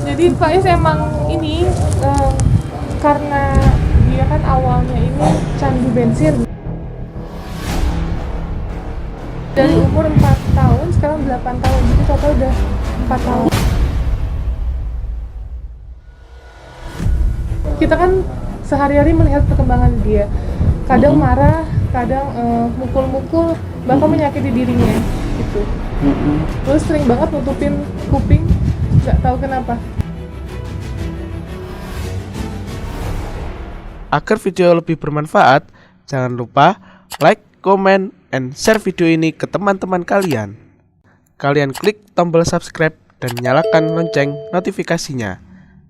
Jadi Faiz emang ini karena dia kan awalnya ini candu bensin dari umur 4 tahun sekarang 8 tahun, jadi total udah 4 tahun. Kita kan sehari-hari melihat perkembangan dia, kadang marah, kadang mukul-mukul, bahkan menyakiti dirinya gitu. Terus sering banget nutupin kuping, nggak tahu kenapa. Agar video lebih bermanfaat, jangan lupa like, comment, and share video ini ke teman-teman kalian. Kalian klik tombol subscribe dan nyalakan lonceng notifikasinya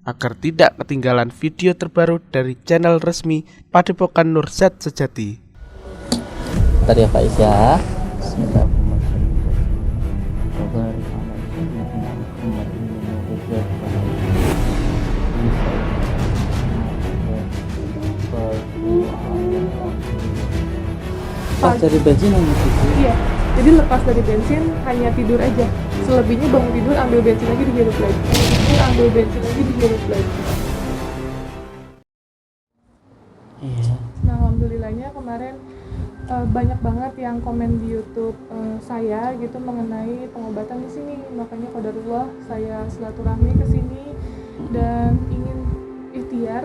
agar tidak ketinggalan video terbaru dari channel resmi Padepokan Nurzat Sejati. Bentar ya Faiz ya. Pas dari bensin hanya tidur. Iya, jadi lepas dari bensin hanya tidur aja. Selebihnya bangun tidur ambil bensin lagi dihirup lagi. Ambil bensin lagi dihirup lagi. Iya. Nah, alhamdulillahnya kemarin banyak banget yang komen di YouTube saya gitu mengenai pengobatan di sini. Makanya qadarullah saya silaturahmi ke sini dan ingin ikhtiar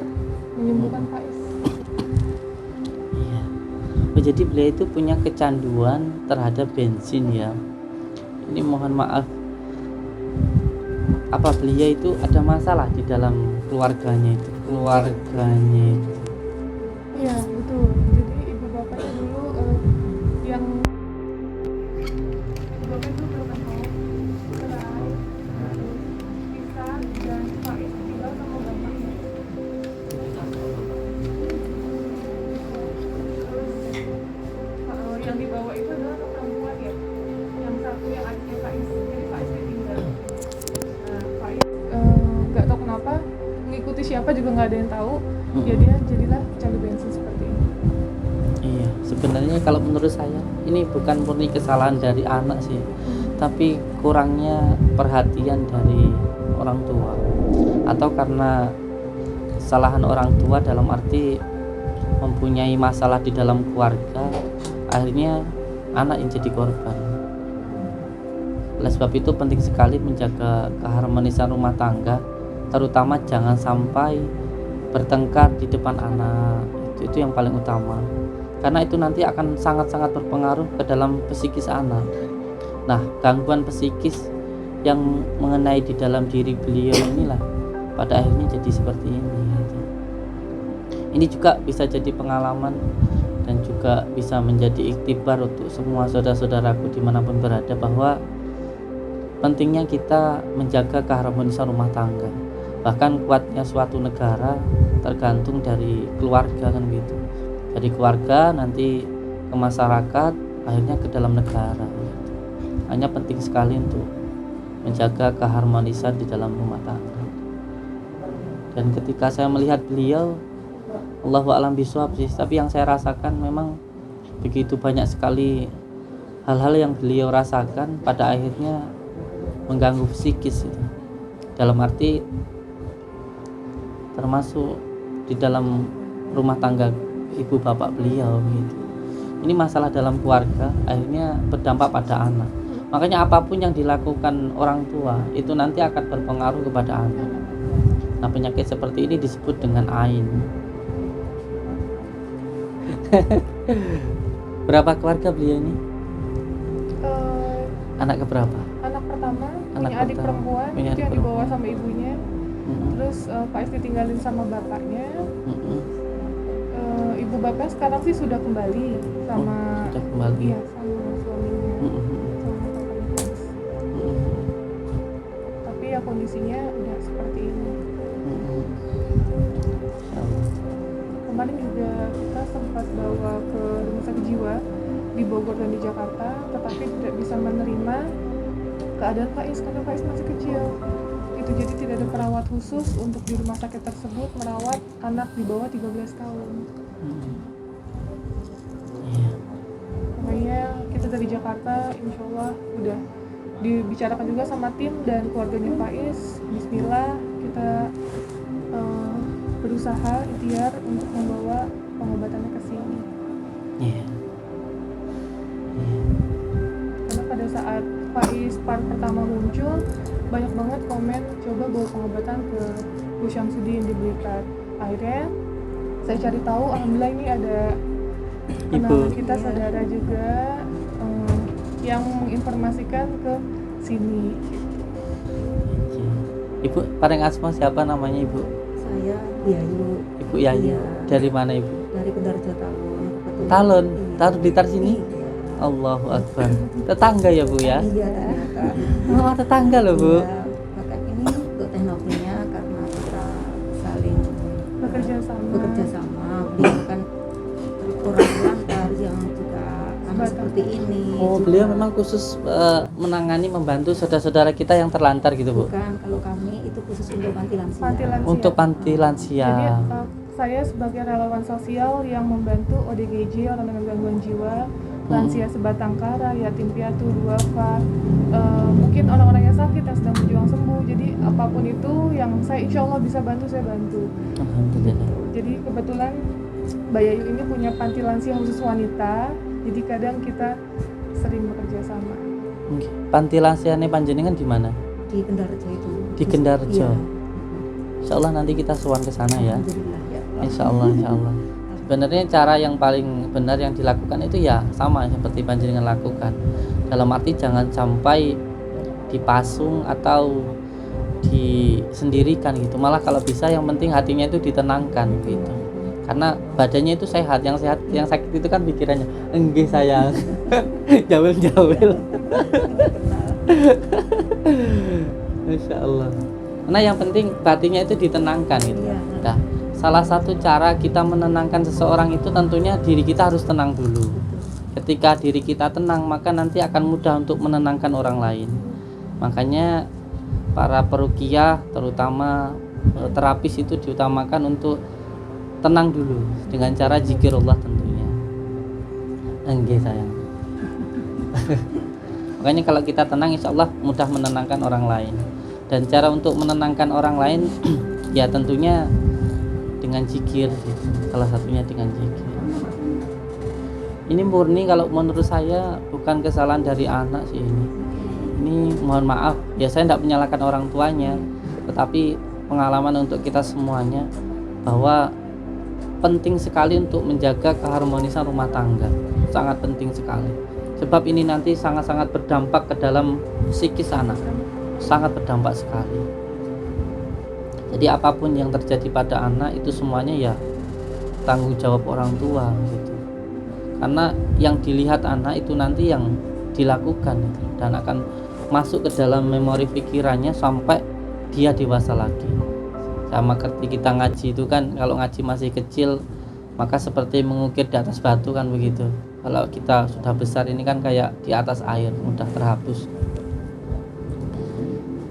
menyembuhkan Faiz. Iya. Oh, jadi beliau itu punya kecanduan terhadap bensin ya. Ini mohon maaf, apa beliau itu ada masalah di dalam keluarganya itu? Iya, betul. Jadi ibu bapaknya dulu yang ibu bapaknya dulu broken home, cerai, pisah, dan Faiz tinggal sama bapaknya. Terus yang dibawa itu adalah anak perempuan ya, yang satu yang adiknya Faiz. Jadi Faiz ditinggal. Nah, Faiz nggak tahu kenapa mengikuti siapa juga nggak ada yang tahu. Ya dia jadilah candu bensin seperti ini. Iya, sebenarnya kalau menurut saya ini bukan murni kesalahan dari anak sih, tapi kurangnya perhatian dari orang tua, atau karena kesalahan orang tua dalam arti mempunyai masalah di dalam keluarga, akhirnya anak yang jadi korban. Oleh sebab itu penting sekali menjaga keharmonisan rumah tangga, terutama jangan sampai bertengkar di depan anak. Itu yang paling utama, karena itu nanti akan sangat-sangat berpengaruh ke dalam psikis anak. Nah, gangguan psikis yang mengenai di dalam diri beliau inilah pada akhirnya jadi seperti ini. Ini juga bisa jadi pengalaman dan juga bisa menjadi iktibar untuk semua saudara-saudaraku dimanapun berada, bahwa pentingnya kita menjaga keharmonisan rumah tangga. Bahkan kuatnya suatu negara tergantung dari keluarga kan gitu. Dari keluarga nanti ke masyarakat, akhirnya ke dalam negara gitu. Hanya penting sekali untuk menjaga keharmonisan di dalam rumah tangga. Dan ketika saya melihat beliau, Allahu a'lam bishawab sih, tapi yang saya rasakan memang begitu banyak sekali hal-hal yang beliau rasakan pada akhirnya mengganggu psikis itu. Dalam arti termasuk di dalam rumah tangga ibu bapak beliau gitu. Ini masalah dalam keluarga akhirnya berdampak pada anak. Makanya apapun yang dilakukan orang tua itu nanti akan berpengaruh kepada anak. Nah, penyakit seperti ini disebut dengan ain. Berapa keluarga beliau ini? Anak keberapa? Anak pertama, Anak punya adik pertama. perempuan, Punya itu adik yang dibawa perempuan. sama ibunya. Terus Faiz ditinggalin sama bapaknya. Ibu bapak sekarang sih sudah kembali sama sudah kembali. Iya, sama suaminya, sama bapaknya Faiz. Tapi ya kondisinya udah seperti ini. Kemarin juga kita sempat bawa ke rumah sakit jiwa di Bogor dan di Jakarta, tetapi tidak bisa menerima keadaan Faiz karena Faiz masih kecil. Itu jadi tidak ada perawat khusus untuk di rumah sakit tersebut merawat anak di bawah 13 tahun. Makanya kita dari Jakarta insya Allah udah dibicarakan juga sama tim dan keluarganya Faiz. Bismillah berusaha ikhtiar untuk membawa pengobatannya ke sini. Iya. Iya. Karena pada saat Faiz part pertama muncul, banyak banget komen coba bawa pengobatan ke Bu Syamsuddin di Blitar. Akhirnya saya cari tahu, alhamdulillah ini ada kenalan kita, saudara juga yang menginformasikan ke sini. Ibu paling asma siapa namanya Ibu? Saya Yayu. Ibu Yayu. Iya. Dari mana Ibu? Dari Kendarjo Talun. Kebetulan. Talun. Iya. Taruh di tar sini. Iya. Allahu Akbar. Tetangga ya Bu ya? Iya, ternyata. Oh tetangga loh Bu. Iya. Maka ini untuk teknologinya karena kita saling Bekerja sama. Beliau kan kurang lantar yang juga anak seperti ini. Oh juga. beliau memang khusus menangani membantu saudara-saudara kita yang terlantar gitu Bu? Bukan, kalau kami itu khusus untuk panti lansia. Panti lansia. Untuk panti lansia. Jadi saya sebagai relawan sosial yang membantu ODGJ, orang dengan gangguan jiwa, lansia sebatang kara, yatim piatu, duafa, mungkin orang-orang yang sakit yang sedang berjuang sembuh. Jadi apapun itu yang saya insya Allah bisa bantu, saya bantu. Alhamdulillah. Jadi kebetulan Mbak Yayu ini punya panti lansia khusus wanita, jadi kadang kita sering bekerja sama. Oke. Panti lansianya panjenengan di mana? Di Kendarjo itu. Di Kendarjo. Iya. Insya Allah nanti kita sowan ke sana ya. Alhamdulillah ya. Insya Allah, insya Allah. Sebenarnya cara yang paling benar yang dilakukan itu ya sama seperti panjenengan lakukan. Dalam arti jangan sampai dipasung atau disendirikan gitu. Malah kalau bisa yang penting hatinya itu ditenangkan gitu. Karena badannya itu sehat, yang sakit itu kan pikirannya. Enggih sayang. Jawel-jawel. Masya Allah. Karena yang penting batinnya itu ditenangkan gitu. Iya. Nah, salah satu cara kita menenangkan seseorang itu tentunya diri kita harus tenang dulu. Ketika diri kita tenang, maka nanti akan mudah untuk menenangkan orang lain. Makanya para peruqyah, terutama terapis itu diutamakan untuk tenang dulu dengan cara zikirullah tentunya. Enggak sayang. Makanya kalau kita tenang, insya Allah mudah menenangkan orang lain. Dan cara untuk menenangkan orang lain ya tentunya dengan zikir, salah satunya dengan zikir. Ini murni kalau menurut saya bukan kesalahan dari anak sih ini. Ini mohon maaf, ya saya tidak menyalahkan orang tuanya, tetapi pengalaman untuk kita semuanya bahwa penting sekali untuk menjaga keharmonisan rumah tangga, sangat penting sekali. Sebab ini nanti sangat-sangat berdampak ke dalam psikis anak, sangat berdampak sekali. Jadi apapun yang terjadi pada anak itu semuanya ya tanggung jawab orang tua gitu. Karena yang dilihat anak itu nanti yang dilakukan gitu, dan akan masuk ke dalam memori pikirannya sampai dia dewasa lagi. Sama seperti kita ngaji itu kan, kalau ngaji masih kecil maka seperti mengukir di atas batu kan begitu. Kalau kita sudah besar ini kan kayak di atas air, mudah terhapus.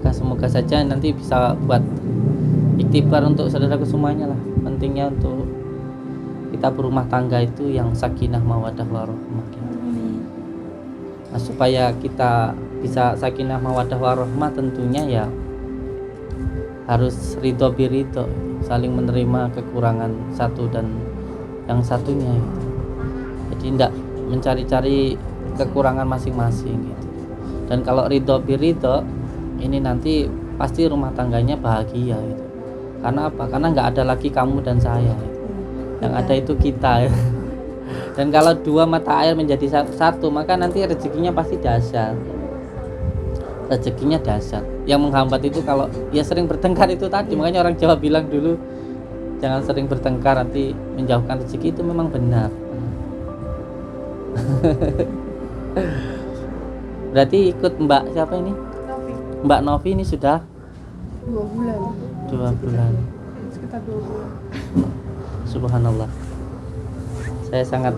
Nah, semoga saja nanti bisa buat iktibar untuk saudaraku semuanya lah. Pentingnya untuk kita berumah tangga itu yang sakinah mawaddah warahmah. Nah, supaya kita bisa sakinah mawaddah warahmah tentunya ya harus ridho biridho, saling menerima kekurangan satu dan yang satunya gitu. Jadi tidak mencari-cari kekurangan masing-masing gitu. Dan kalau ridho biridho ini nanti pasti rumah tangganya bahagia gitu. Karena apa? Karena nggak ada lagi kamu dan saya gitu. Yang ada itu kita ya. Dan kalau dua mata air menjadi satu, maka nanti rezekinya pasti dahsyat. Rezekinya dahsyat. Yang menghambat itu kalau ya sering bertengkar itu tadi. Makanya orang Jawa bilang dulu jangan sering bertengkar, nanti menjauhkan rezeki. Itu memang benar. Berarti ikut Mbak siapa ini? Novi, Mbak Novi ini sudah 2 bulan, 2 bulan. sekitar 2 bulan. Subhanallah. Saya sangat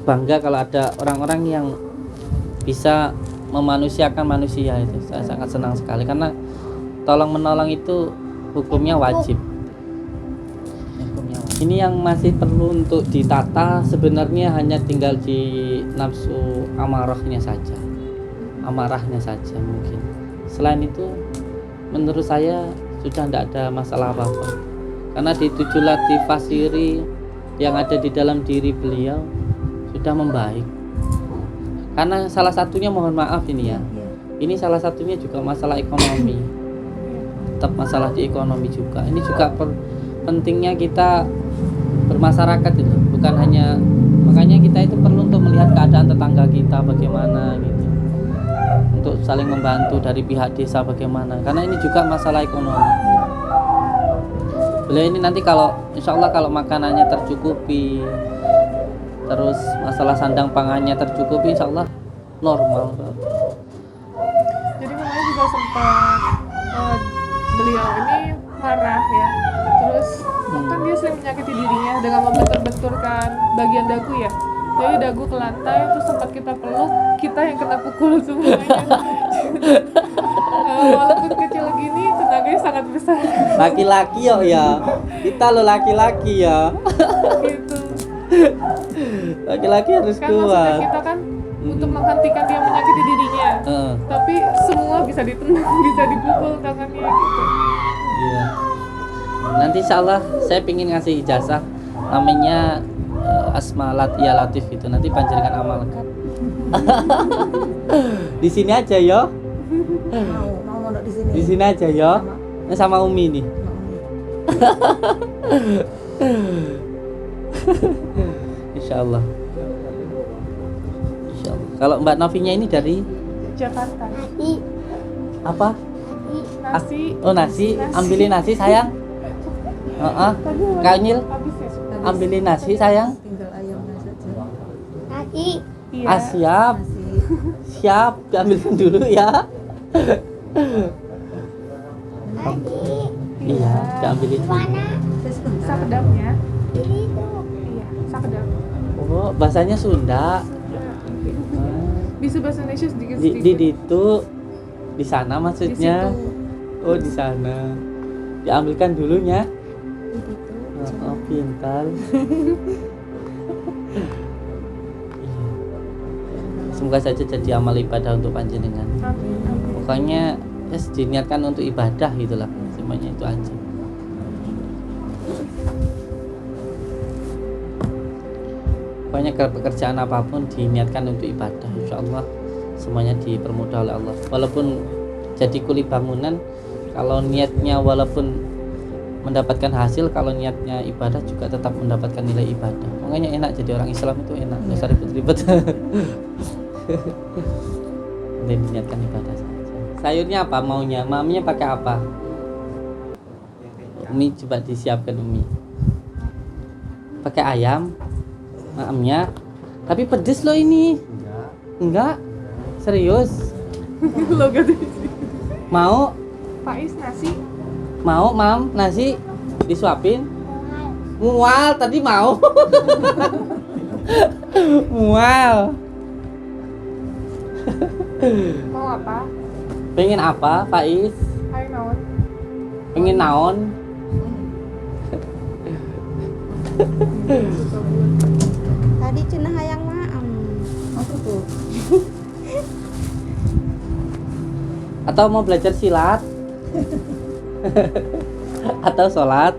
bangga kalau ada orang-orang yang bisa memanusiakan manusia itu. Saya sangat senang sekali karena tolong menolong itu hukumnya wajib. Ini yang masih perlu untuk ditata sebenarnya hanya tinggal di nafsu amarahnya saja. Amarahnya saja mungkin. Selain itu menurut saya sudah tidak ada masalah apa-apa. karena di tujuh latifah siri yang ada di dalam diri beliau sudah membaik. Karena salah satunya, mohon maaf ini ya, ini salah satunya juga masalah ekonomi, tetap masalah di ekonomi juga. Ini juga pentingnya kita bermasyarakat itu, bukan hanya, makanya kita itu perlu untuk melihat keadaan tetangga kita bagaimana gitu, untuk saling membantu dari pihak desa bagaimana, karena ini juga masalah ekonomi. Beliau ini nanti kalau insya Allah kalau makanannya tercukupi, terus masalah sandang pangannya tercukupi, insya Allah normal. Jadi namanya juga sempat beliau ini marah ya, terus kan dia sering menyakiti dirinya dengan membentur-benturkan bagian dagu ya, jadi dagu ke lantai, terus sempat kita peluk, kita yang kena pukul semuanya. Walaupun kecil gini tenaganya sangat besar Laki-laki yo ya, kita lo laki-laki ya, gitu laki-laki harus kan. Maksudnya kuat. kita kan untuk menghentikan dia menyakiti dirinya, tapi semua bisa ditendang, bisa dipukul tangannya gitu. Iya. Nanti insya Allah saya pingin ngasih ijazah namanya Asma Latia Latif itu, nanti panjenengan amalkan. Di sini aja yo. Mau mondok di sini. Di sini aja yo. Sama Umi nih. Insya Allah. Insya Allah. Kalau Mbak Novinya ini dari Jakarta. apa? Nasi. Oh nasi, ambilin nasi sayang. Tadi Kak Nyil, habis ya? ambilin nasi sayang. Tinggal ayamnya saja. Iya. Ah siap, Nasi. siap, diambilin dulu ya. Iya, diambilin. Saya sebentar. Sakedapnya. Iya, sakedap. Oh, bahasanya Sunda. Bisa bahasa Indonesia sedikit Di sedikit. itu di sana maksudnya. Di situ. Oh, di sana. Diambilkan dulunya. Di situ. Oh, pintar. Semoga saja jadi amal ibadah untuk panjenengan. Amin. Amin. Pokoknya ya diniatkan untuk ibadah gitulah, semuanya itu aja. Pokoknya pekerjaan apapun diniatkan untuk ibadah, insya Allah semuanya dipermudah oleh Allah. Walaupun jadi kuli bangunan, kalau niatnya walaupun mendapatkan hasil, kalau niatnya ibadah juga tetap mendapatkan nilai ibadah. Makanya enak jadi orang Islam itu enak, nggak usah ribet-ribet. Dan niatkan ibadah saja. Sayurnya apa maunya? Maminya pakai apa? Umi coba disiapkan Umi. Pakai ayam, mamnya. Tapi pedes loh ini. Enggak. Serius. Logat Mau? Faiz nasi. Mau mam nasi disuapin? Mual tadi mau. Mual. Mau apa? Pengen apa, Faiz? Hai naon. Pengen naon? Tadi cenah hayang maam. Apa tuh? Atau mau belajar silat? Atau sholat?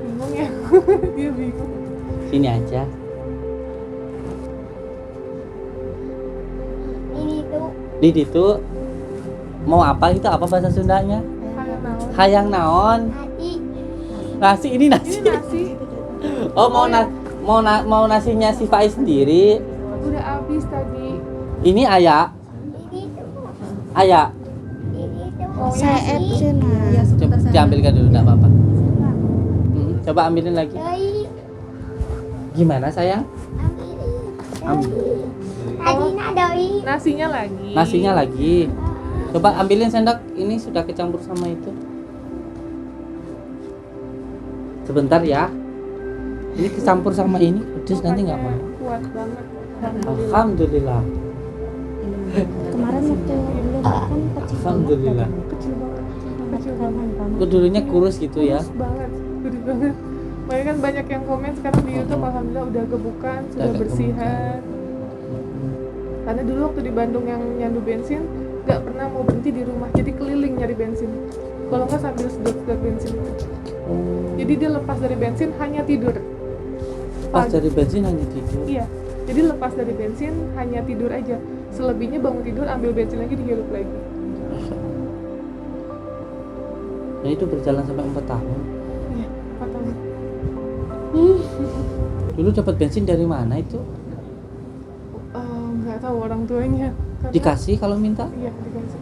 Bingung ya. Dia bingung. Sini aja. Di situ mau apa itu, apa bahasa Sundanya? Hayang naon. Hayang naon? Nasi ini nasi. Ini nasi. Oh mau nasinya si Faiz sendiri. Udah habis tadi. Ini ayak. Ayak. Oh, Saya cenah. Ya Coba sebentar saya. diambilkan dulu, enggak apa-apa. Coba ambilin lagi. Gimana sayang? Ambil. Nasinya lagi. Nasinya lagi. Coba ambilin sendok, ini sudah kecampur sama itu. Sebentar ya. Ini kecampur sama ini, pedes nanti nggak mau. Kuat banget. Alhamdulillah. Kemarin waktu belum kan kecil. Alhamdulillah. Kecil banget. Kecil banget. Dulunya kurus gitu ya. Kurus banget. Gede banget. Makanya kan banyak yang komen sekarang di YouTube, alhamdulillah udah gebukan, sudah Agak bersihan. Karena dulu waktu di Bandung yang nyandu bensin, nggak pernah mau berhenti di rumah, jadi keliling nyari bensin. kalau nggak sambil sedot bensin. Oh, Jadi dia lepas dari bensin hanya tidur. pas Pagi. dari bensin hanya tidur. Iya, jadi lepas dari bensin hanya tidur aja. Selebihnya bangun tidur ambil bensin lagi dihirup lagi. Nah itu berjalan sampai 4 tahun. Iya, 4 tahun. Dulu dapat bensin dari mana itu? Nggak tahu orang tuanya. Karena- Dikasih kalau minta? Iya, dikasih.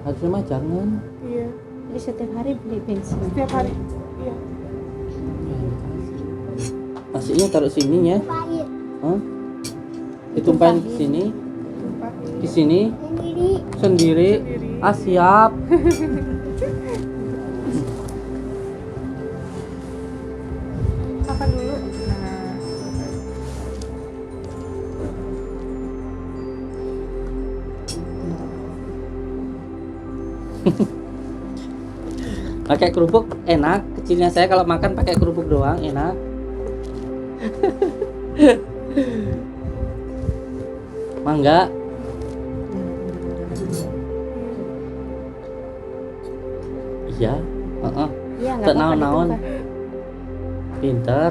Harusnya mah jangan. Iya, Jadi setiap hari beli bensin. setiap hari. Iya. Ya, dikasih. Nasinya taruh sini ya. Hah? Ditumpahin ke sini, Tumpahin. di sini sendiri. Sendiri. Ah siap. Makan dulu. Nah, Pakai kerupuk enak. Kecilnya saya kalau makan pakai kerupuk doang enak. Mangga. Iya. Heeh. Iya, nggak Tak apa-apa naon-naon. ditumpah. Pinter.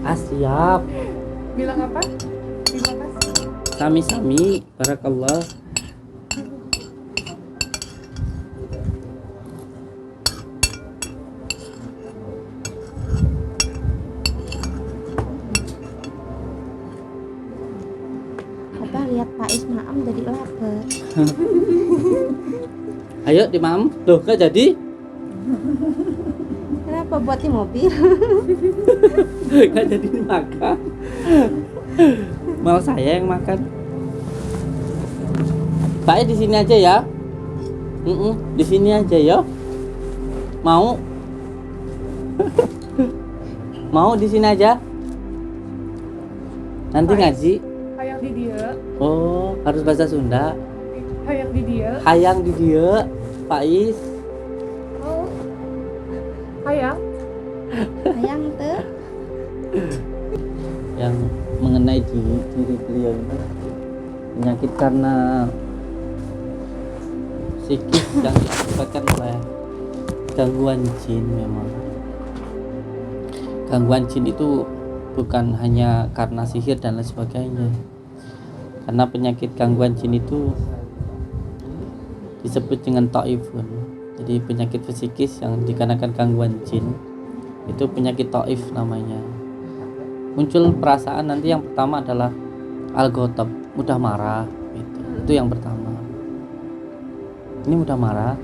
Ah siap. bilang apa? Terima kasih. Sami-sami. Barakallah. Apa lihat Pak Ismaam jadi lapar. Ayo dimam. Loh gak jadi? Kenapa buat di mobil? Gak jadi makan. Malah saya yang makan. Pak di sini aja ya. Di sini aja ya. Mau? Mau di sini aja? Nanti Pak. ngaji. Hayang di dia. Oh, harus bahasa Sunda. Hayang di dia. Hayang di dia, Pak Is. Oh. Hayang. Sayang tuh. Yang mengenai diri beliau ini penyakit karena psikis yang diakibatkan oleh gangguan jin. Memang gangguan jin itu bukan hanya karena sihir dan lain sebagainya, karena penyakit gangguan jin itu disebut dengan taifun. Jadi penyakit psikis yang dikarenakan gangguan jin itu penyakit taif namanya. Muncul perasaan nanti yang pertama adalah al-ghadab, mudah marah gitu. Itu yang pertama. Ini mudah marah.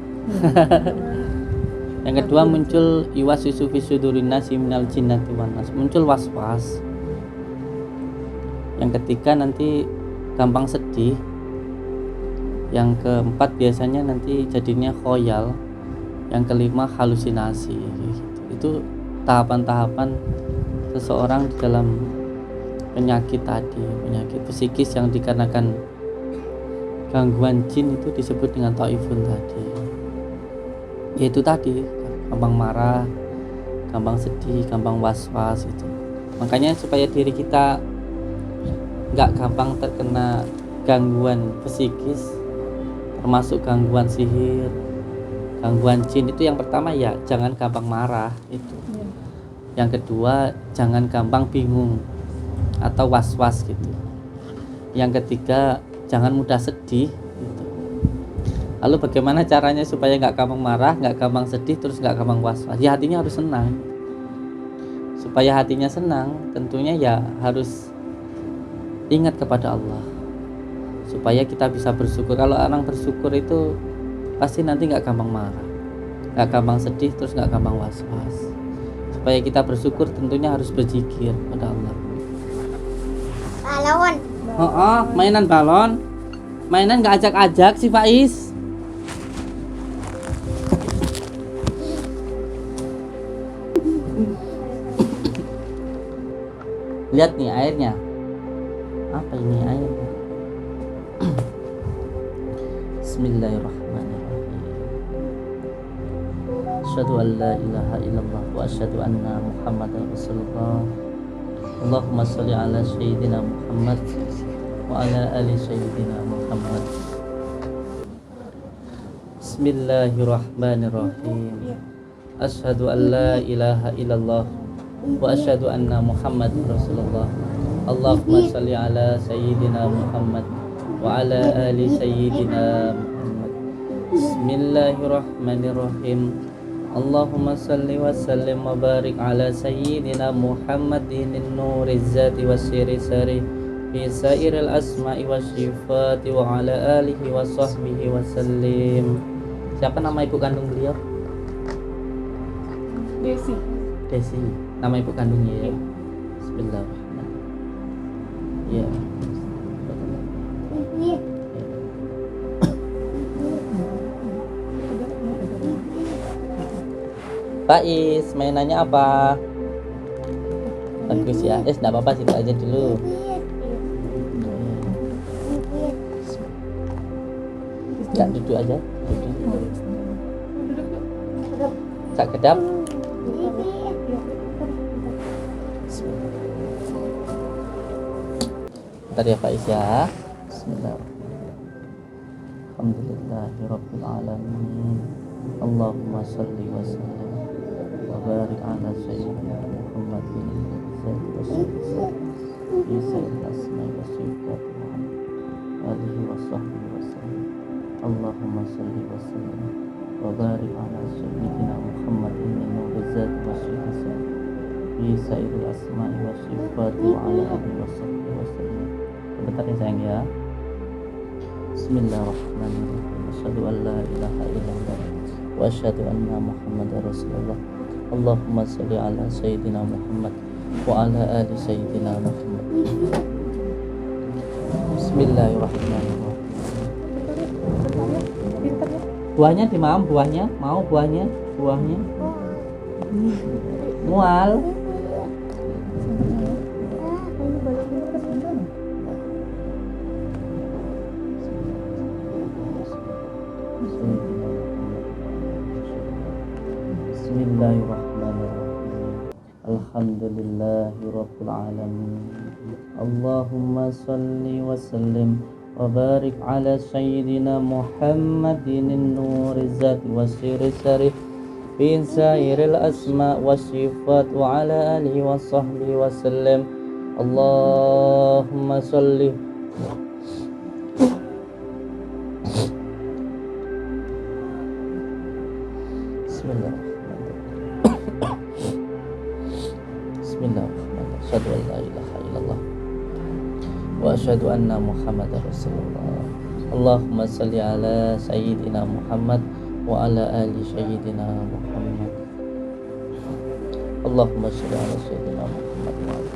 Yang kedua muncul iwaswisu fi sudurin nasi minal jinnati wan nas, muncul was-was. Yang ketiga nanti gampang sedih. Yang keempat biasanya nanti jadinya khoyal. Yang kelima halusinasi gitu. Itu tahapan-tahapan seseorang di dalam penyakit tadi, penyakit psikis yang dikarenakan gangguan jin itu disebut dengan taifun tadi. Yaitu tadi gampang marah, gampang sedih, gampang was-was itu. Makanya supaya diri kita nggak gampang terkena gangguan psikis, termasuk gangguan sihir, gangguan jin, itu yang pertama ya jangan gampang marah itu. Yang kedua jangan gampang bingung atau was-was gitu. Yang ketiga jangan mudah sedih gitu. Lalu bagaimana caranya supaya nggak gampang marah, nggak gampang sedih, terus nggak gampang was-was? Ya hatinya harus senang. Supaya hatinya senang, tentunya ya harus ingat kepada Allah. Supaya kita bisa bersyukur. Kalau orang bersyukur itu pasti nanti nggak gampang marah, nggak gampang sedih, terus nggak gampang was-was. Supaya kita bersyukur tentunya harus berzikir kepada Allah. Balon. Oh, mainan balon. Mainan nggak ajak-ajak si Faiz. Lihat nih airnya. Apa ini airnya? Bismillahirrahmanirrahim. Asyhadu an la ilaha illallah wa asyhadu anna Muhammadar Rasulullah. Allahumma sholli ala sayyidina Muhammad وعلى آل سيدنا محمد. Bismillahirrahmanirrahim. Asyhadu an la ilaha illallah wa asyhadu anna Muhammadar Rasulullah. Allahumma shalli ala sayyidina Muhammad wa ala ali sayyidina Muhammad. Bismillahirrahmanirrahim. Allahumma salli wa sallim wa barik ala sayyidina Muhammadin nuriz zati wasyiri sari fi sairil asma'i wasyifati wa ala alihi wa sahbihi wa sallim. Siapa nama ibu kandung beliau? Desi. Desi, nama ibu kandungnya ya. Bismillahirrahmanirrahim. Ya. Pak Is, mainannya apa? Bagus ya. Enggak apa-apa, situ aja dulu. Ya, duduk aja. Duduk. Cak kedap. Bentar ya Pak Is ya. Bismillahirrahmanirrahim. Alhamdulillahirabbil alamin. Allahumma shalli wa sallim wa barik ala sayyidina Muhammadin fi sayyidil asma'i wa sifati wa alihi wa sahbihi wa sallam. Allahumma shalli wa sallim wa barik ala sayyidina Muhammadin nuriz zati wa sifati fi sayyidil asma'i wa sifati wa ala alihi wa sahbihi wa sallam. Sebentar ya sayang ya. Bismillahirrahmanirrahim. Asyhadu an la ilaha illallah wa asyhadu anna Muhammadar Rasulullah. Allahumma shalli ala sayyidina Muhammad wa ala ali sayyidina Muhammad. Bismillahirrahmanirrahim. Buahnya di mana? Buahnya? Mau buahnya? Buahnya? Mual. Bismillahirrahmanirrahim. Alhamdulillahirabbil alamin. Allahumma shalli wa sallim wa barik ala sayyidina Muhammadin nuriz zati wasyiri sari fi sairil asma wa sifat wa ala alihi wa sahbihi wa sallam. Allahumma shalli Bismillahirrahmanirrahim. Asyhadu an la ilaha illallah wa asyhadu anna Muhammadar Rasulullah. Allahumma shalli ala sayyidina Muhammad wa ala ali sayyidina Muhammad. Allahumma shalli ala sayyidina Muhammad wa ala.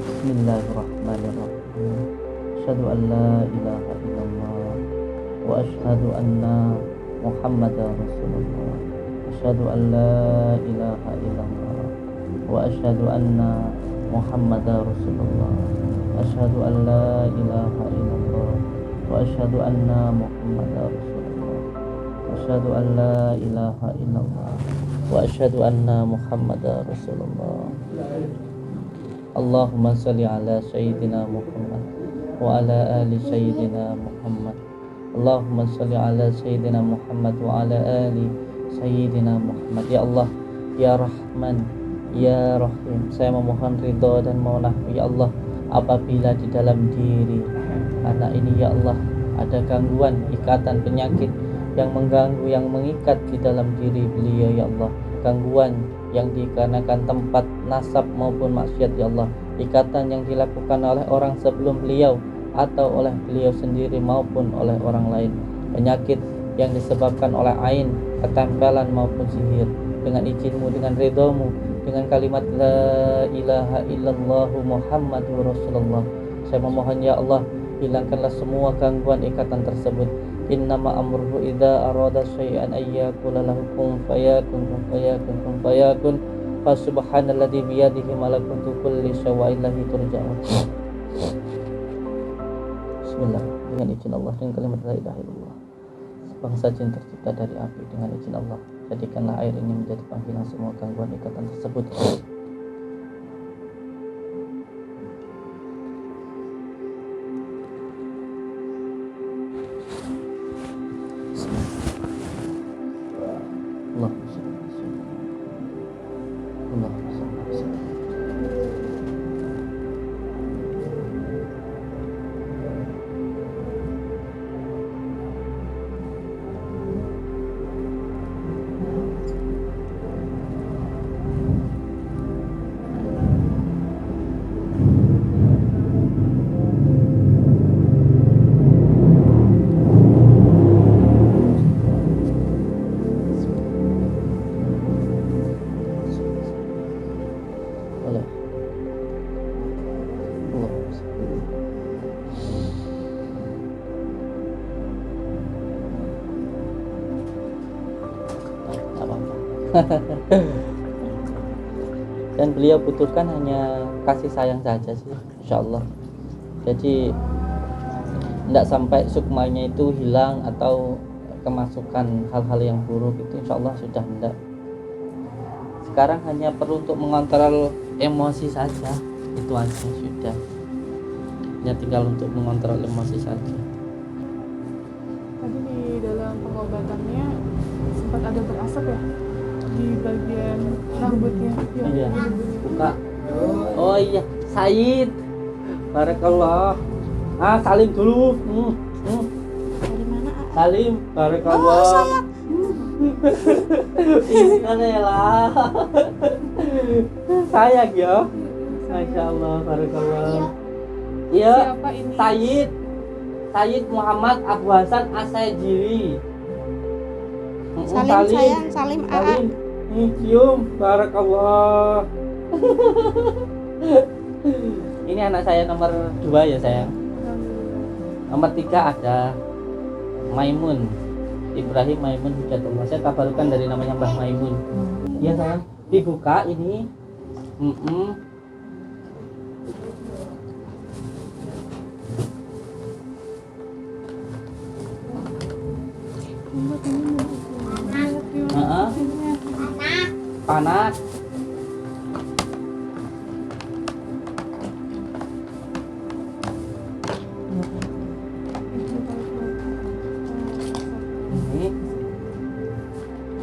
Bismillahirrahmanirrahim. Asyhadu an la ilaha illallah wa asyhadu anna Muhammadar Rasulullah. Asyhadu an la ilaha illallah wa asyhadu anna Muhammadar Rasulullah. Asyhadu an la ilaha illallah wa asyhadu anna Muhammadar Rasulullah. Asyhadu an la ilaha illallah wa asyhadu anna Muhammadar Rasulullah. Allahumma shalli ala sayyidina Muhammad wa ala ali sayyidina Muhammad. Allahumma shalli ala sayyidina Muhammad wa ala ali sayyidina Muhammad. Ya Allah, ya Rahman, ya Rahim, saya memohon ridha dan maunahmu ya Allah apabila di dalam diri anak ini ya Allah ada gangguan, ikatan, penyakit yang mengganggu, yang mengikat di dalam diri beliau ya Allah, gangguan yang dikarenakan tempat nasab maupun maksiat ya Allah, ikatan yang dilakukan oleh orang sebelum beliau atau oleh beliau sendiri maupun oleh orang lain, penyakit yang disebabkan oleh ain, ketempelan maupun sihir, dengan izinmu, dengan ridhamu, dengan kalimat la ilaha illallah Muhammadur Rasulullah, saya memohon ya Allah, hilangkanlah semua gangguan ikatan tersebut. Innama amruhu idza arada syai'an ayyakula lahu kun fayakun kun fayakun kun fayakun. Fa subhanalladzi biyadihi malakutu kulli syai'in ilahi turja'un. Bismillah, dengan izin Allah, dengan kalimat la ilaha illallah. Bangsa jin tercipta dari api, dengan izin Allah jadikanlah air ini menjadi panggilan semua gangguan ikatan tersebut. Dan beliau butuhkan hanya kasih sayang saja sih, insya Allah. Jadi tidak sampai sukmanya itu hilang atau kemasukan hal-hal yang buruk, itu insya Allah sudah tidak. Sekarang hanya perlu untuk mengontrol emosi saja, itu aja sudah. Ya tinggal untuk mengontrol emosi saja. Tadi di dalam pengobatannya sempat ada berasap ya di bagian rambutnya. Iya. Buka. Oh iya, Said. Barakallah. Salim dulu. Dari mana? Salim, barakallah. Oh, saya. Ini kan lah. Sayang ya. Masya Allah, barakallah. Iya. Siapa ini? Said Muhammad Abu Hasan Asajiri. Salim sayang, Salim AA. Salim. Cium, barakallah. Ini anak saya nomor 2 ya sayang. Nomor 3 ada Maimun, Ibrahim Maimun Hujatullah. Saya kabarkan dari namanya Mbah Maimun. Iya sayang, dibuka ini. Panas.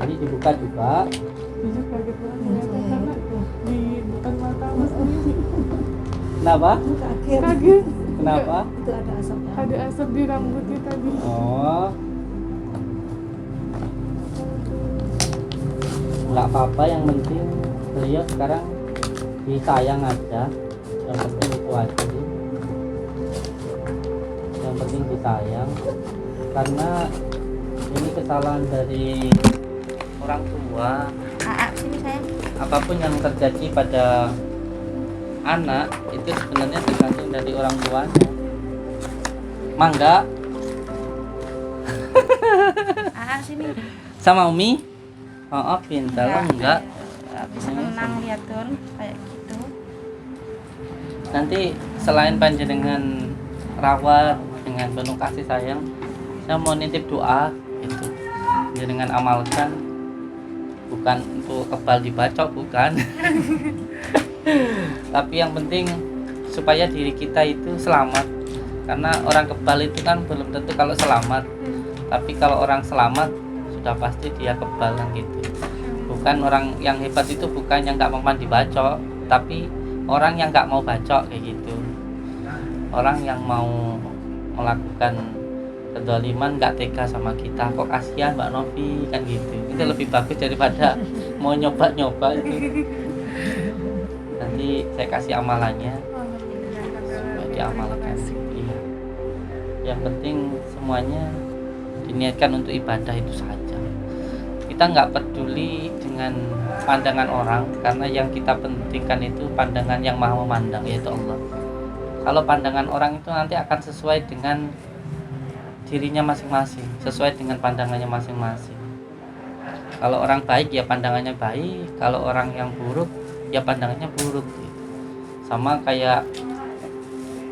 Ini dibuka juga. Jujur kaget banget ternyata karena di depan mata Mas ini Kenapa? kaget. Kenapa? Itu ada asapnya. Ada asap di rambutnya tadi. Oh. Nggak apa-apa, yang penting beliau sekarang disayang aja. Yang penting itu aja sih. Yang penting disayang, karena ini kesalahan dari orang tua. Sini sayang. Apapun yang terjadi pada anak itu sebenarnya tergantung dari orang tuanya. Mangga. Sini. Sama Umi. Oh, pintar enggak. Bisa menang lihat tuh kayak gitu. Nanti selain panjenengan rawat dengan penuh kasih sayang, saya mau nitip doa itu. Panjenengan amalkan, bukan untuk kebal dibacok, bukan. Tapi yang penting supaya diri kita itu selamat. Karena orang kebal itu kan belum tentu kalau selamat. Tapi kalau orang selamat sudah pasti dia kebal kan gitu. Bukan orang yang hebat itu bukan yang nggak mempan dibacok, tapi orang yang nggak mau bacok kayak gitu. Orang yang mau melakukan kedoliman nggak tega sama kita, kok kasihan Mbak Novi kan gitu. Itu lebih bagus daripada mau nyoba-nyoba itu. Nanti saya kasih amalannya supaya diamalkan. Iya. Yang penting semuanya diniatkan untuk ibadah itu saja. Kita nggak peduli dengan pandangan orang, karena yang kita pentingkan itu pandangan yang maha memandang, yaitu Allah. Kalau pandangan orang itu nanti akan sesuai dengan dirinya masing-masing, sesuai dengan pandangannya masing-masing. Kalau orang baik ya pandangannya baik, kalau orang yang buruk ya pandangannya buruk. Sama kayak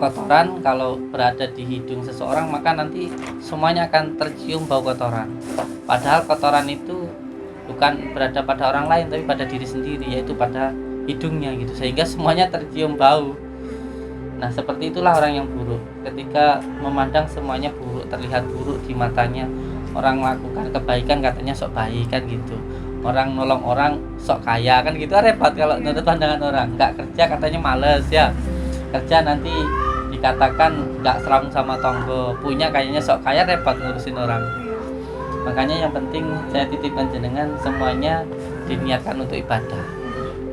kotoran kalau berada di hidung seseorang, maka nanti semuanya akan tercium bau kotoran. Padahal kotoran itu bukan berada pada orang lain, tapi pada diri sendiri, yaitu pada hidungnya gitu, sehingga semuanya tercium bau. Nah seperti itulah orang yang buruk. Ketika memandang semuanya buruk, terlihat buruk di matanya. Orang melakukan kebaikan katanya sok baik kan gitu, orang nolong orang sok kaya kan gitu, repot kalau menurut pandangan orang. Nggak kerja katanya males ya, kerja nanti dikatakan nggak serang sama tonggo, punya kayaknya sok kaya, repot ngurusin orang. Makanya yang penting saya titipkan jenengan semuanya diniatkan untuk ibadah,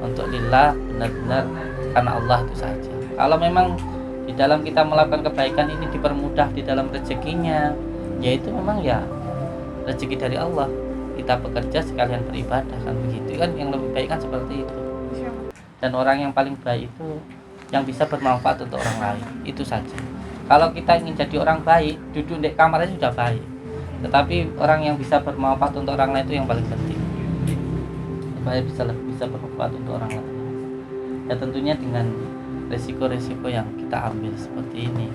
untuk lillah, benar-benar karena Allah itu saja. Kalau memang di dalam kita melakukan kebaikan ini dipermudah di dalam rezekinya, yaitu memang ya rezeki dari Allah. Kita bekerja sekalian beribadah kan begitu kan, yang lebih baik kan seperti itu. Dan orang yang paling baik itu yang bisa bermanfaat untuk orang lain, itu saja. Kalau kita ingin jadi orang baik, duduk di kamarnya sudah baik, tetapi orang yang bisa bermanfaat untuk orang lain itu yang paling penting. supaya bisa bermanfaat untuk orang lain. Ya tentunya dengan resiko-resiko yang kita ambil seperti ini.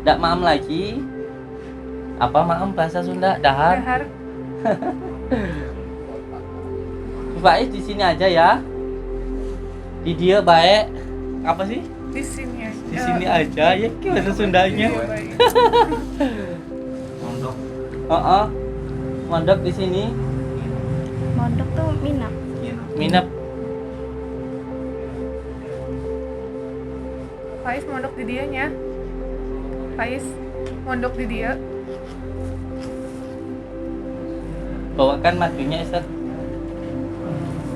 Nggak maem lagi. Apa maem bahasa Sunda? Dahar. Dahar. Baik di sini aja ya. Di dia baik. Apa sih? Di sini aja. Di sini aja ya gimana Sundanya? Iya, baik. Mondok. Mondok di sini. Mondok tuh minap. Minap. Faiz mondok di dianya. Faiz mondok di dia. Bawakan madunya Ustaz.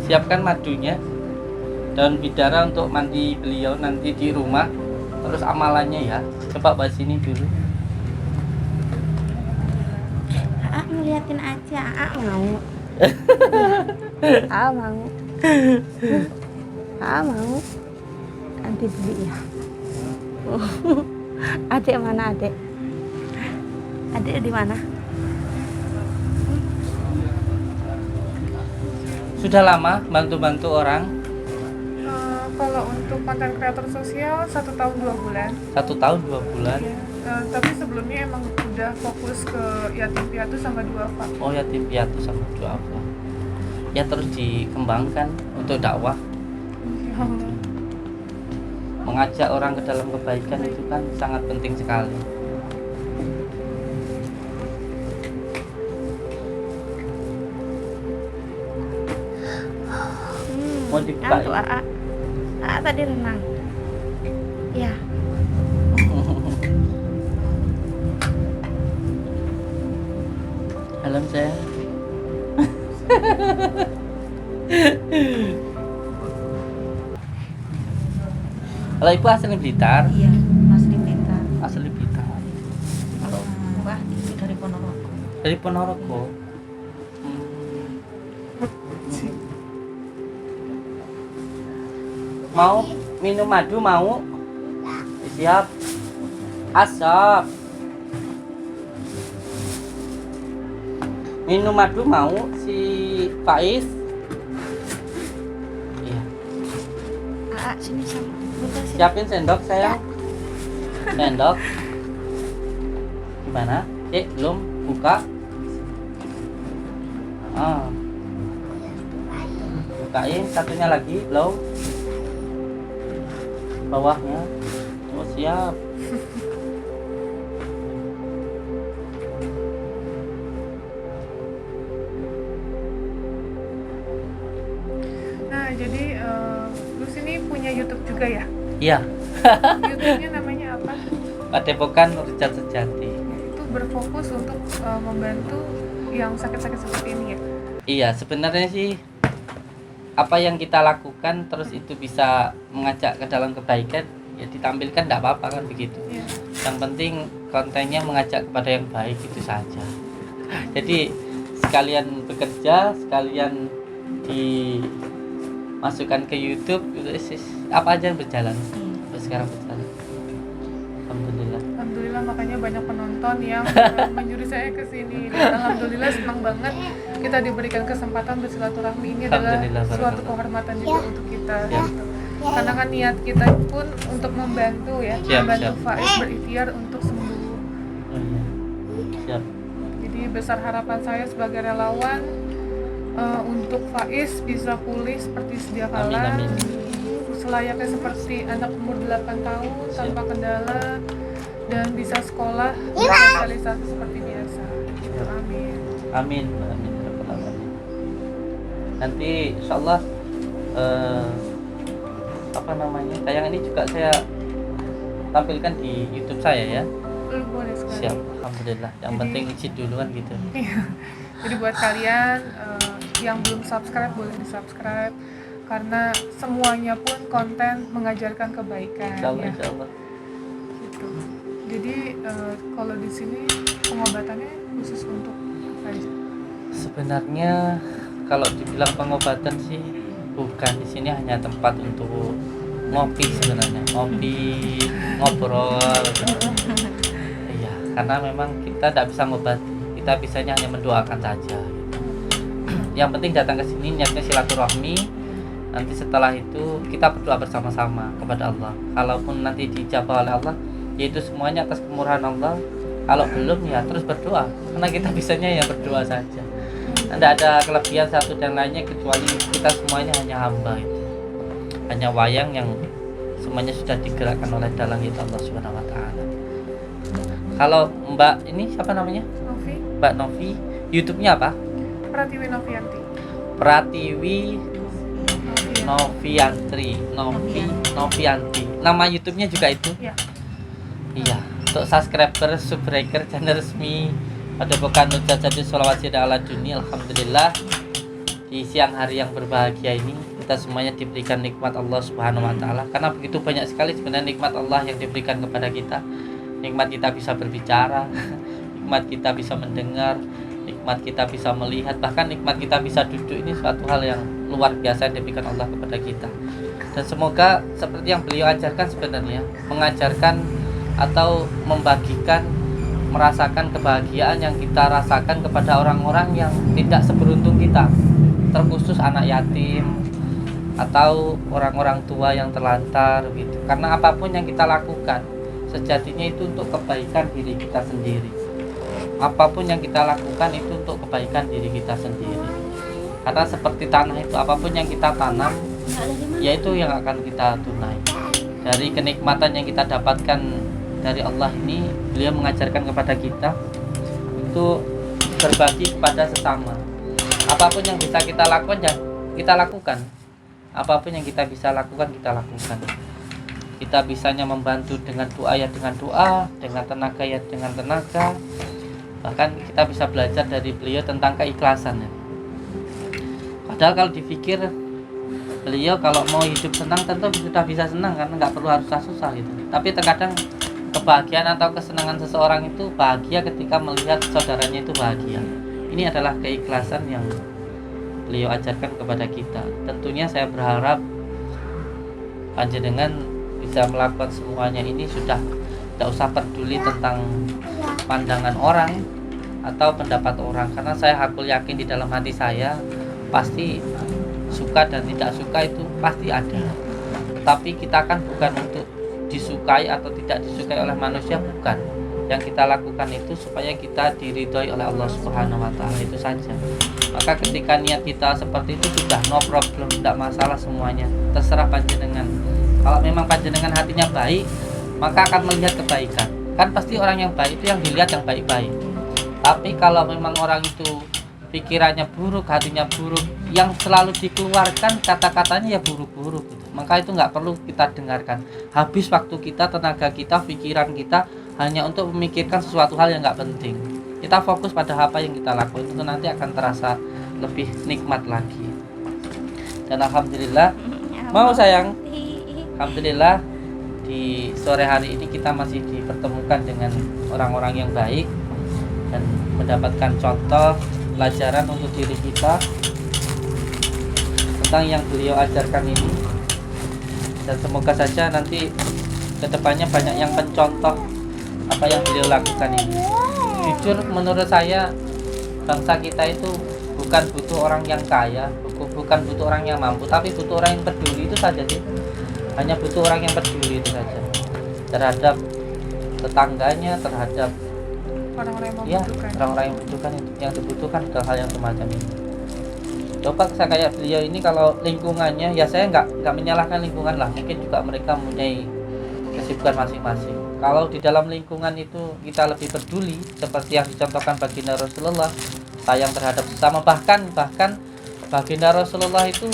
Siapkan madunya. Daun bidara untuk mandi beliau nanti di rumah. Terus amalannya ya. Coba bahas sini dulu. Aa ngeliatin aja, Aa mau. Aa mau. Aa mau. Nanti beli ya. Adek mana adek? Adek di mana? Sudah lama bantu-bantu orang. Kalau untuk konten kreator sosial 1 tahun 2 bulan. 1 tahun 2 bulan. Iya. Tapi sebelumnya emang udah fokus ke yatim piatu sama duafa. Oh yatim piatu sama duafa. Ya terus dikembangkan untuk dakwah. Ya Allah. Mengajak orang ke dalam kebaikan itu kan sangat penting sekali. Mau dibuka Ngantuk ya? Aa. Aa tadi renang. Ya. Alam saya. Kalau ibu asli Blitar, Iya, asli Blitar. asli Blitar. Kalau Mbah dari Ponorogo. Dari Ponorogo. Mau minum madu mau? Siap. Asap. Minum madu mau si Faiz? Iya. Aa sini sama. Bunda sini. Siapin sendok sayang. Sendok. Gimana? Belum buka. Bukain satunya lagi, belum. Bawahnya. Oh siap. Nah, jadi lu sini punya YouTube juga ya? Iya. YouTube-nya namanya apa? Padepokan Richard Sejati. Itu berfokus untuk membantu yang sakit-sakit seperti ini ya? Iya, sebenarnya sih apa yang kita lakukan terus itu bisa mengajak ke dalam kebaikan, ya ditampilkan tidak apa-apa kan begitu. Iya. Yang penting kontennya mengajak kepada yang baik itu saja. Jadi sekalian bekerja, sekalian dimasukkan ke YouTube, apa aja yang berjalan. Sampai sekarang berjalan. Alhamdulillah. Alhamdulillah, makanya banyak penonton yang menyuruh saya ke sini. Dan alhamdulillah senang banget kita diberikan kesempatan bersilaturahmi. Ini adalah Alhamdulillah, suatu barakallah. kehormatan juga untuk kita. Ya. Gitu. Karena kan niat kita pun untuk membantu ya, Siap, membantu siap. Faiz berikhtiar untuk sembuh. Oh, iya. Siap. Jadi besar harapan saya sebagai relawan untuk Faiz bisa pulih seperti sedia kala. Amin, amin. Selayaknya seperti anak umur 8 tahun tanpa kendala dan bisa sekolah bersosialisasi seperti biasa. Gitu. Amin. Amin. Amin. Ya Rabbal Alamin. Nanti insyaallah apa namanya? Tayang ini juga saya tampilkan di YouTube saya ya. Boleh sekali. Siap. Alhamdulillah. Yang Jadi- penting isi dulu kan gitu. Iya. Jadi buat kalian yang belum subscribe boleh di subscribe karena semuanya pun konten mengajarkan kebaikan. Insyaallah, Ya. insyaallah. Gitu. Jadi kalau di sini pengobatannya khusus untuk apa aja? Sebenarnya kalau dibilang pengobatan sih bukan, di sini hanya tempat untuk ngopi sebenarnya, ngopi, ngobrol. Iya. karena memang kita tidak bisa mengobati, kita bisanya hanya mendoakan saja gitu. Yang penting datang ke sini niatnya silaturahmi, nanti setelah itu kita berdoa bersama-sama kepada Allah. Kalaupun nanti dijabah oleh Allah, yaitu semuanya atas kemurahan Allah. Kalau belum ya terus berdoa, karena kita bisanya ya berdoa saja. Tidak ada kelebihan satu dan lainnya kecuali kita semuanya hanya hamba itu, hanya wayang yang semuanya sudah digerakkan oleh dalang itu Allah Subhanahu Wa Taala. Kalau Mbak ini siapa namanya? Novi, Mbak Novi, YouTube-nya apa? Pratiwi Novianti. Pratiwi Novianti. Novianti. Nama YouTube-nya juga itu? Ya. Iya. Untuk subscriber, subbreaker, channel resmi Padepokan Nur Jadi Sholawat Sida ala Dunia. Alhamdulillah di siang hari yang berbahagia ini kita semuanya diberikan nikmat Allah Subhanahu Wa Taala. Karena begitu banyak sekali sebenarnya nikmat Allah yang diberikan kepada kita. Nikmat kita bisa berbicara, nikmat kita bisa mendengar, nikmat kita bisa melihat, bahkan nikmat kita bisa duduk. Ini suatu hal yang luar biasa yang diberikan Allah kepada kita. Dan semoga seperti yang beliau ajarkan sebenarnya, mengajarkan atau membagikan, merasakan kebahagiaan yang kita rasakan kepada orang-orang yang tidak seberuntung kita, terkhusus anak yatim atau orang-orang tua yang terlantar gitu. Karena apapun yang kita lakukan sejatinya itu untuk kebaikan diri kita sendiri. Apapun yang kita lakukan itu untuk kebaikan diri kita sendiri. Karena seperti tanah itu, apapun yang kita tanam yaitu yang akan kita tunai. Dari kenikmatan yang kita dapatkan dari Allah ini, beliau mengajarkan kepada kita untuk berbagi kepada sesama. Apapun yang bisa kita lakukan ya kita lakukan. Apapun yang kita bisa lakukan kita lakukan. Kita bisanya membantu dengan doa ya dengan doa, dengan tenaga ya dengan tenaga. Bahkan kita bisa belajar dari beliau tentang keikhlasan ya. Padahal kalau dipikir beliau kalau mau hidup senang tentu sudah bisa senang, karena nggak perlu harus susah gitu. Tapi terkadang kebahagiaan atau kesenangan seseorang itu bahagia ketika melihat saudaranya itu bahagia. Ini adalah keikhlasan yang beliau ajarkan kepada kita. Tentunya saya berharap panjenengan bisa melakukan semuanya ini sudah tidak usah peduli tentang pandangan orang atau pendapat orang, karena saya hakul yakin di dalam hati saya pasti suka dan tidak suka itu pasti ada. Tapi kita kan bukan untuk disukai atau tidak disukai oleh manusia, bukan. Yang kita lakukan itu supaya kita diridhoi oleh Allah Subhanahu Wa Taala, itu saja. Maka ketika niat kita seperti itu sudah no problem, tidak masalah semuanya. Terserah panjenengan. Kalau memang panjenengan hatinya baik, maka akan melihat kebaikan. Kan pasti orang yang baik itu yang dilihat yang baik-baik. Tapi kalau memang orang itu pikirannya buruk, hatinya buruk, yang selalu dikeluarkan kata-katanya ya buruk-buruk gitu. Maka itu nggak perlu kita dengarkan. Habis waktu kita, tenaga kita, pikiran kita hanya untuk memikirkan sesuatu hal yang nggak penting. Kita fokus pada apa yang kita lakukan, itu nanti akan terasa lebih nikmat lagi. Dan alhamdulillah, mau sayang, alhamdulillah di sore hari ini kita masih dipertemukan dengan orang-orang yang baik dan mendapatkan contoh pelajaran untuk diri kita tentang yang beliau ajarkan ini. Dan semoga saja nanti kedepannya banyak yang mencontoh apa yang beliau lakukan ini. Jujur menurut saya bangsa kita itu bukan butuh orang yang kaya, bukan butuh orang yang mampu, tapi butuh orang yang peduli, itu saja sih. Hanya butuh orang yang peduli, itu saja, terhadap tetangganya, terhadap Orang-orang yang ya membutuhkan. orang-orang yang membutuhkan, yang dibutuhkan hal yang semacam ini. Coba saya kayak beliau ini, kalau lingkungannya ya saya nggak menyalahkan lingkungan lah, mungkin juga mereka mempunyai kesibukan masing-masing. Kalau di dalam lingkungan itu kita lebih peduli seperti yang dicontohkan baginda Rasulullah, sayang terhadap sesama, bahkan baginda Rasulullah itu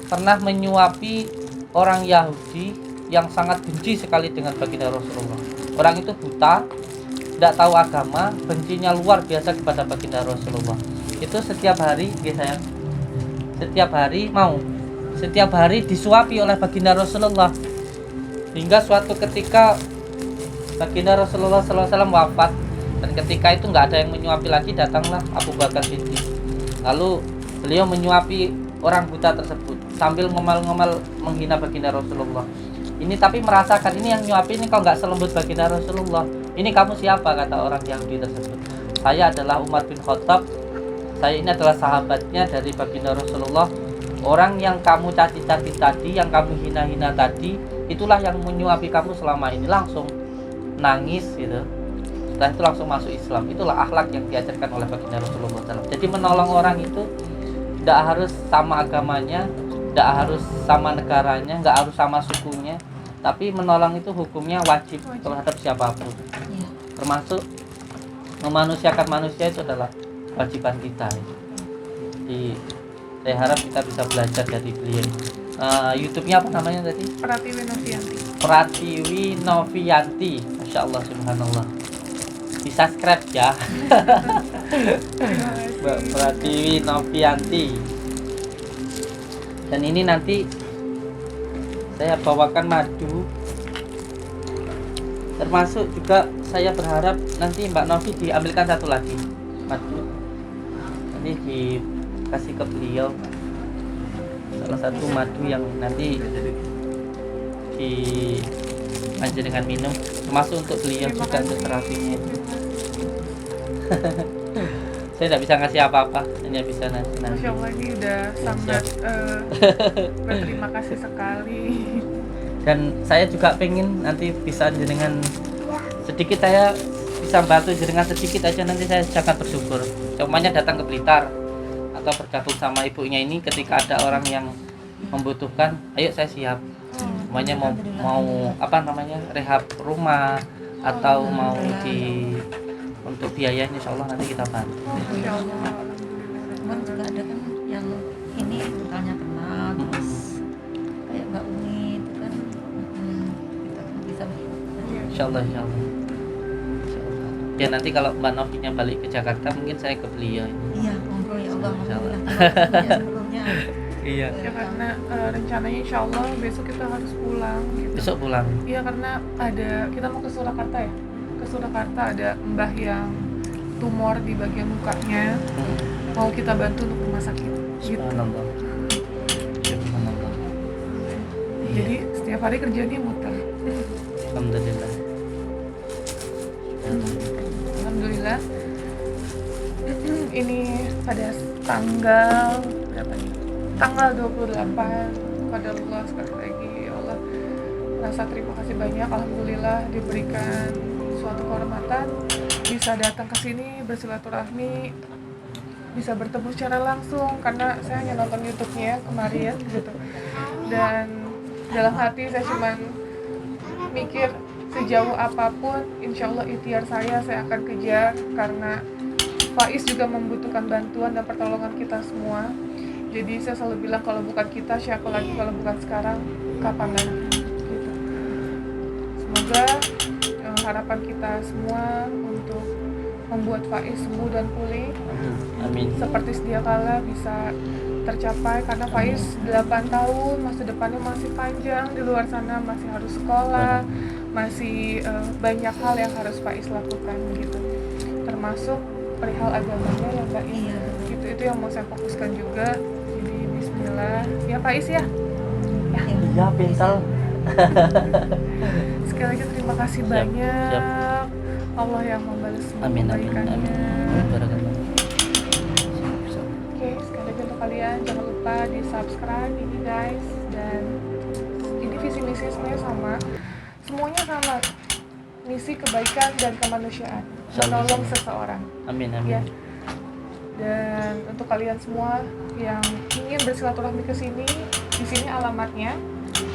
pernah menyuapi orang Yahudi yang sangat benci sekali dengan baginda Rasulullah. Orang itu buta, tidak tahu agama, bencinya luar biasa kepada baginda Rasulullah. Itu setiap hari setiap hari disuapi oleh baginda Rasulullah, hingga suatu ketika baginda Rasulullah SAW wafat. Dan ketika itu nggak ada yang menyuapi lagi, datanglah Abu Bakar Siddiq. Lalu beliau menyuapi orang buta tersebut sambil ngomel-ngomel menghina baginda Rasulullah. Ini tapi merasakan ini yang nyuapi ini kok nggak selembut baginda Rasulullah. Ini kamu siapa? Kata orang Yahudi tersebut. Saya adalah Umar bin Khattab. Saya ini adalah sahabatnya dari baginda Rasulullah. Orang yang kamu caci-caci tadi, yang kamu hina-hina tadi, itulah yang menyuapi kamu selama ini. Langsung nangis gitu. Setelah itu langsung masuk Islam. Itulah akhlak yang diajarkan oleh baginda Rasulullah SAW. Jadi menolong orang itu tidak harus sama agamanya, tidak harus sama negaranya, nggak harus sama sukunya, tapi menolong itu hukumnya wajib terhadap siapapun. Iya. Termasuk memanusiakan manusia itu adalah kewajiban kita. Jadi saya harap kita bisa belajar dari beliau. YouTube-nya apa namanya tadi? Pratiwi Novianti. Pratiwi Novianti. Masya Allah, subhanallah. Di subscribe ya. Terima kasih. Mbak Pratiwi Novianti. Dan ini nanti saya bawakan madu. Termasuk juga saya berharap nanti Mbak Novi diambilkan satu lagi madu. Nanti dikasih ke beliau salah satu madu yang nanti di dengan minum, termasuk untuk beliau Terima juga untuk kasih. terapinya. Saya tidak bisa ngasih apa-apa, hanya bisa nanti. Masya Allah, ini udah sangat berterima kasih sekali. Dan saya juga pengen nanti bisa dengan sedikit, saya bisa bantu dengan sedikit aja, nanti saya sangat bersyukur. Contohnya datang ke Blitar atau bergabung sama ibunya ini ketika ada orang yang membutuhkan, ayo saya siap. Semuanya mau apa namanya, rehab rumah atau mau di untuk biayanya, insya Allah nanti kita bantu. Masya Allah. Cuman juga ada kan yang ini mentalnya kena, terus kayak Mbak Umi itu kan kita bisa Insya Allah, insya Allah. Insya Allah. Ya nanti kalau Mbak Novinya balik ke Jakarta, mungkin saya ke beliau. iya monggo ya Allah, Insya Allah. alhamdulillah ya sebelumnya. Iya. Ya karena rencananya insya Allah besok kita harus pulang gitu. Besok pulang. Iya karena kita mau ke Surakarta ya. Ke Surakarta ada mbah yang tumor di bagian mukanya. Mau kita bantu untuk rumah sakit. Gitu. Subhanallah. Subhanallah. Jadi setiap hari kerjanya muter. Alhamdulillah. Alhamdulillah. Ini pada tanggal berapa nih? Tanggal 28. Pada Allah sekali lagi ya Allah. Rasa terima kasih banyak. Alhamdulillah diberikan suatu kehormatan bisa datang ke sini bersilaturahmi, bisa bertemu secara langsung karena saya hanya nonton YouTube-nya kemarin gitu. Dan dalam hati saya cuman mikir sejauh apapun insya Allah ikhtiar saya akan kejar karena Faiz juga membutuhkan bantuan dan pertolongan kita semua. Jadi saya selalu bilang kalau bukan kita siapa lagi, kalau bukan sekarang kapan lagi gitu. Semoga harapan kita semua untuk membuat Faiz sembuh dan pulih Amin. seperti sedia kala bisa tercapai karena Faiz 8 tahun, masa depannya masih panjang, di luar sana masih harus sekolah, masih banyak hal yang harus Faiz lakukan gitu, termasuk perihal agamanya ya Mbak. Iya. Gitu, itu yang mau saya fokuskan juga. Jadi bismillah ya Faiz ya. Iya, pintal. Sekali lagi terima kasih Siap, banyak. siap. Allah yang membalas semua Amin, amin, kebaikannya. amin. Barakallah. Oke, sekali lagi untuk kalian jangan lupa di subscribe ini guys, dan ini visi misi semuanya sama, semuanya sama, misi kebaikan dan kemanusiaan, menolong seseorang. Amin, Ya. amin. Dan untuk kalian semua yang ingin bersilaturahmi ke sini, di sini alamatnya.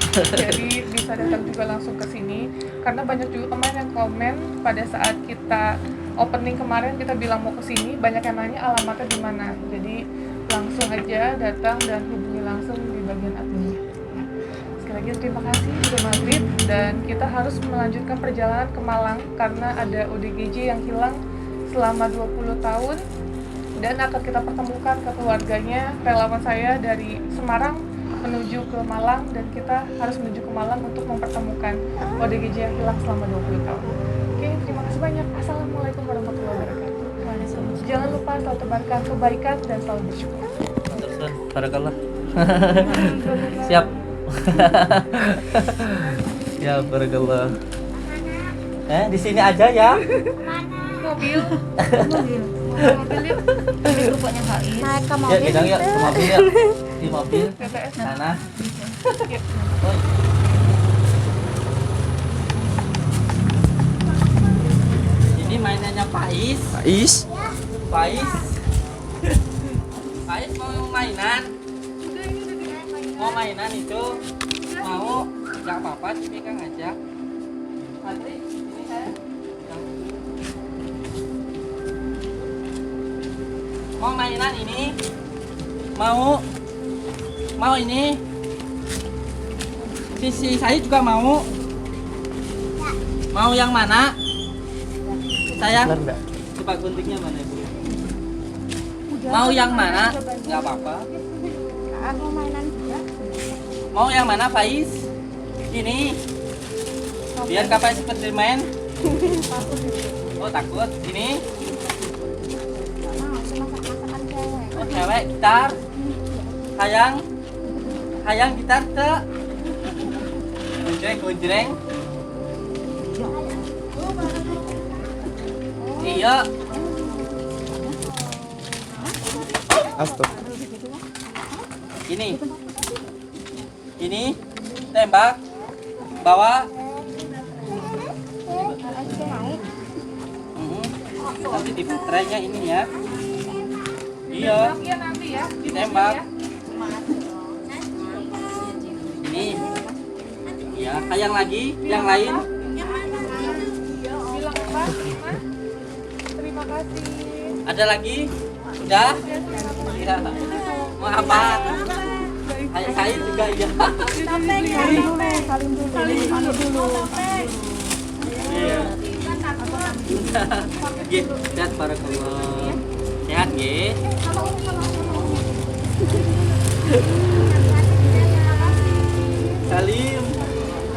Jadi bisa datang juga langsung ke sini karena banyak juga kemarin yang komen pada saat kita opening kemarin kita bilang mau ke sini, banyak yang nanya alamatnya di mana. Jadi langsung aja datang dan hubungi langsung di bagian adminnya. Ya. Sekali lagi terima kasih sudah maghrib dan kita harus melanjutkan perjalanan ke Malang karena ada ODGJ yang hilang selama 20 tahun dan akan kita pertemukan ke keluarganya, relawan saya dari Semarang menuju ke Malang dan kita harus menuju ke Malang untuk mempertemukan ODGJ yang hilang selama 20 tahun. Oke, terima kasih banyak. Assalamualaikum warahmatullahi wabarakatuh. Jangan lupa selalu tebarkan kebaikan dan selalu bersyukur. Terus, barakallah. Siap. Ya, barakallah. Di sini aja ya. Mobil. Mobil. Mobil yuk. Ini rupanya Faiz. Naik ke Yuk mobil. kita yuk ke mobil yuk. Di mobil TTS. sana. Yuk. Oh. Ini mainannya Faiz. Faiz. Faiz. Faiz mau mainan. Mau mainan itu. Mau. Gak apa-apa, dipegang aja. Adri, ini saya. Mau mainan ini? Mau ini? Sisi saya juga mau. Mau yang mana? Sayang. Coba guntingnya mana ibu? Mau yang mana? Nggak apa-apa. Aku mainan juga. Mau yang mana Faiz? Ini. Biar Kakak seperti main. Oh takut. Ini. Mau masak-masakan cewek. Oh cewek gitar. Hayang gitar ke. Gonjreng. Iya. Astagfirullah. Ini tembak bawa. Nanti diputerainya ini ya. Iya. Iya nanti ya. Ditembak. Ini. Ya, yang lagi, yang lain. Bilang apa? Mas? Terima kasih. Ada lagi? Udah? Ya. Mau apa? Saya juga ya. Salim dulu. Salim dulu. Iya. Gitu, sehat barakallah. Sehat nggih. Salim.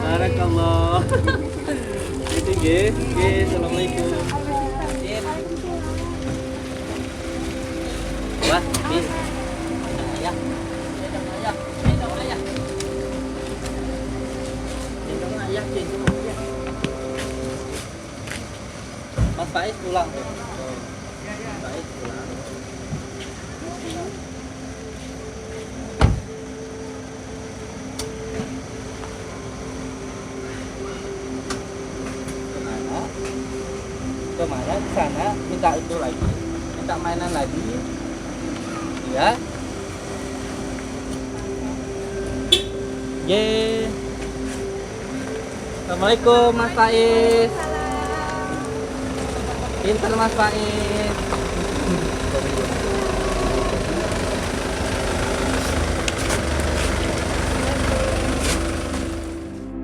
Barakallah. Itu nggih. Nggih, assalamualaikum. Wah, bis. Ya. Mas Faiz pulang tuh. Faiz pulang. Kemana? Di sana minta itu lagi, minta mainan lagi. Ya. Ye. Assalamualaikum Mas Faiz. Pinter Mas Faiz.